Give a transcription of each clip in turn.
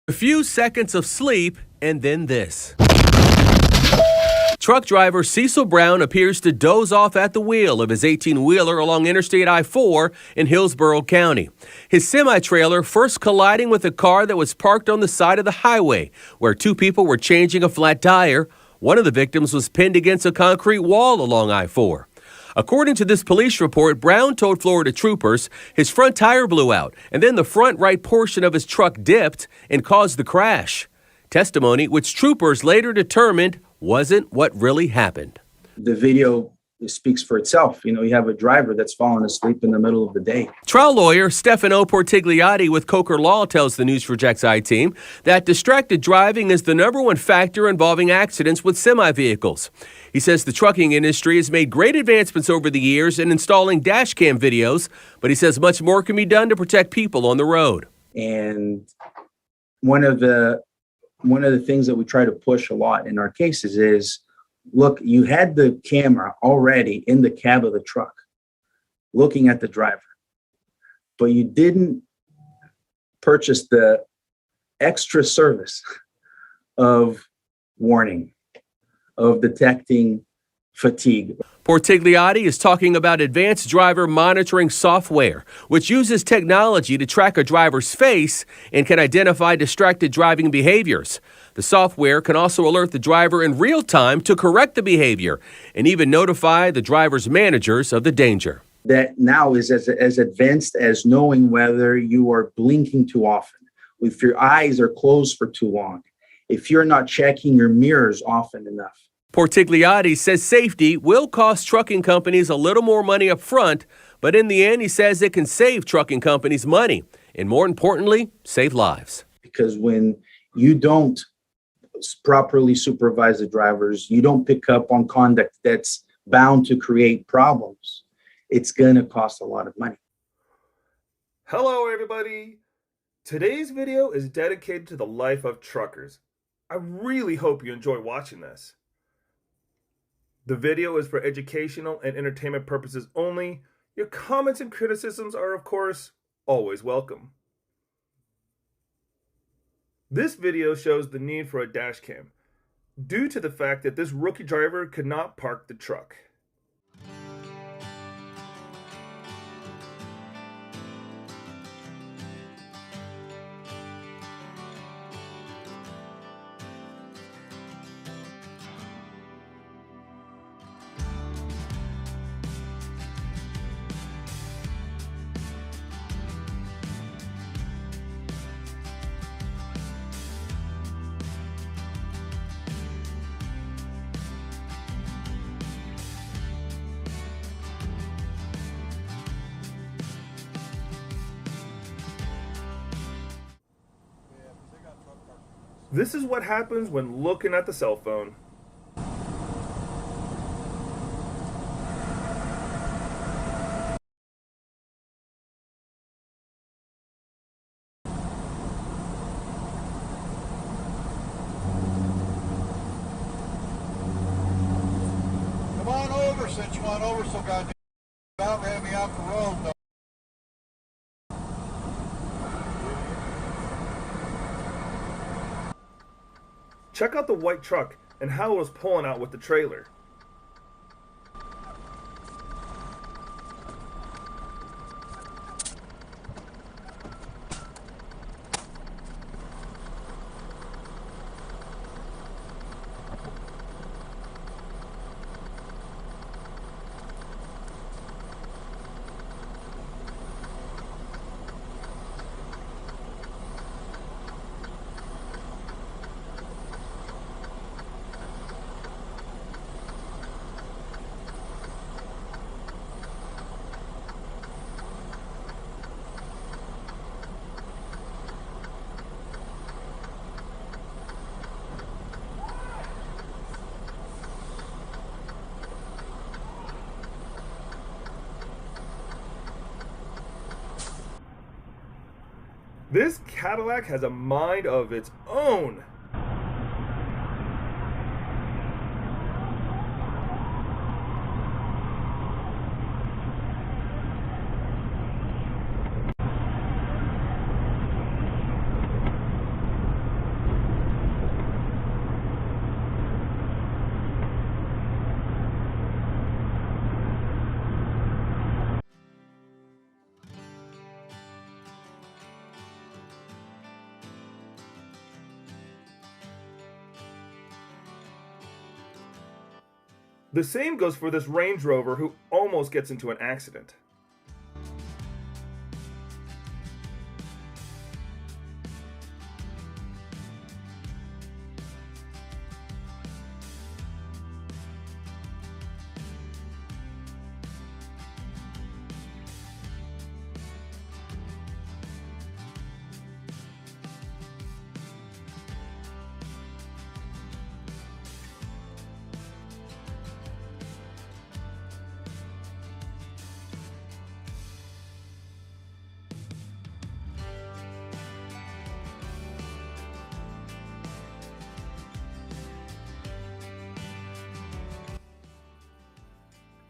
A few seconds of sleep, and then this. Truck driver Cecil Brown appears to doze off at the wheel of his 18-wheeler along Interstate I-4 in Hillsborough County. His semi-trailer first colliding with a car that was parked on the side of the highway, where two people were changing a flat tire. One of the victims was pinned against a concrete wall along I-4. According to this police report, Brown told Florida troopers his front tire blew out, and then the front right portion of his truck dipped and caused the crash. Testimony which troopers later determined wasn't what really happened. The video speaks for itself. You have a driver that's fallen asleep in the middle of the day. Trial lawyer Stefano Portigliati with Coker Law tells the News4JAX I-Team that distracted driving is the #1 factor involving accidents with semi-vehicles. He says the trucking industry has made great advancements over the years in installing dash cam videos, but he says much more can be done to protect people on the road. And one of the things that we try to push a lot in our cases is, look, you had the camera already in the cab of the truck looking at the driver, but you didn't purchase the extra service of warning, of detecting fatigue. Portigliati is talking about advanced driver monitoring software, which uses technology to track a driver's face and can identify distracted driving behaviors. The software can also alert the driver in real time to correct the behavior and even notify the driver's managers of the danger. That now is as advanced as knowing whether you are blinking too often, if your eyes are closed for too long, if you're not checking your mirrors often enough. Portigliati says safety will cost trucking companies a little more money up front, but in the end, he says it can save trucking companies money and, more importantly, save lives. Because when you don't properly supervise the drivers, you don't pick up on conduct that's bound to create problems, it's going to cost a lot of money. Hello, everybody. Today's video is dedicated to the life of truckers. I really hope you enjoy watching this. The video is for educational and entertainment purposes only. Your comments and criticisms are, of course, always welcome. This video shows the need for a dash cam due to the fact that this rookie driver could not park the truck. This is what happens when looking at the cell phone. Come on over, since you want over so goddamn about ran me off the road though. Check out the white truck and how it was pulling out with the trailer. This Cadillac has a mind of its own. The same goes for this Range Rover who almost gets into an accident.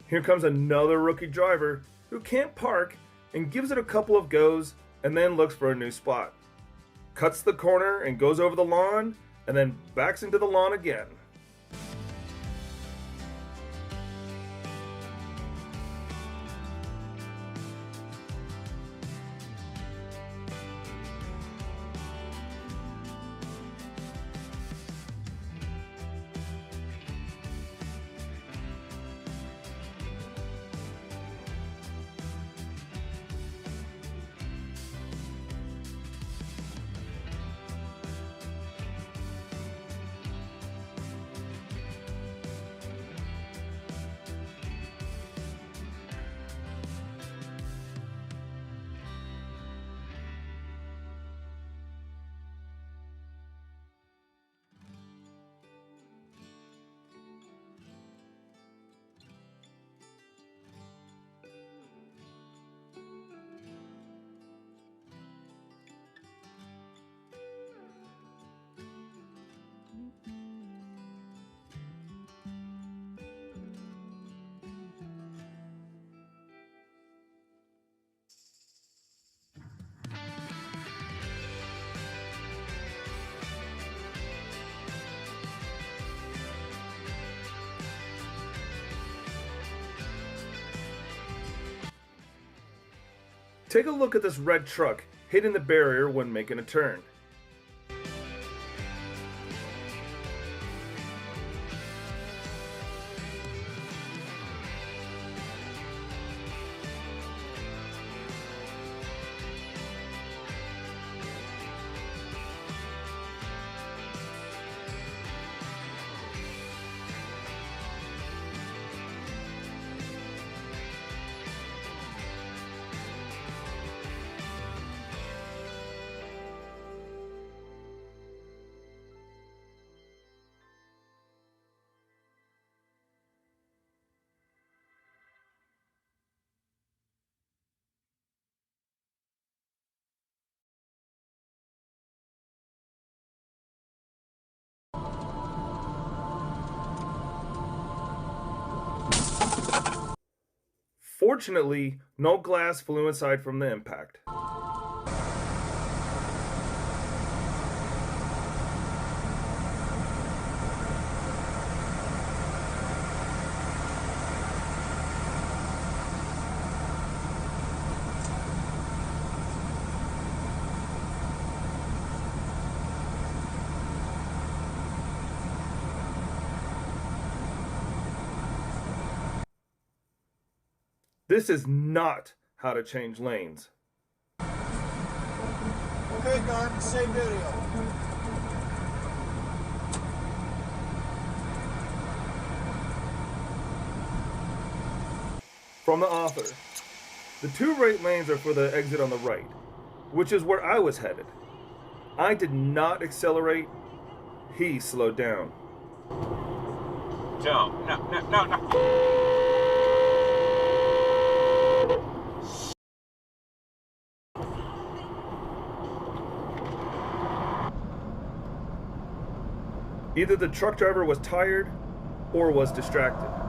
Here comes another rookie driver who can't park and gives it a couple of goes and then looks for a new spot. Cuts the corner and goes over the lawn and then backs into the lawn again. Take a look at this red truck hitting the barrier when making a turn. Fortunately, no glass flew inside from the impact. This is not how to change lanes. Okay, Garden, same video. From the author, the two right lanes are for the exit on the right, which is where I was headed. I did not accelerate. He slowed down. No. Either the truck driver was tired or was distracted.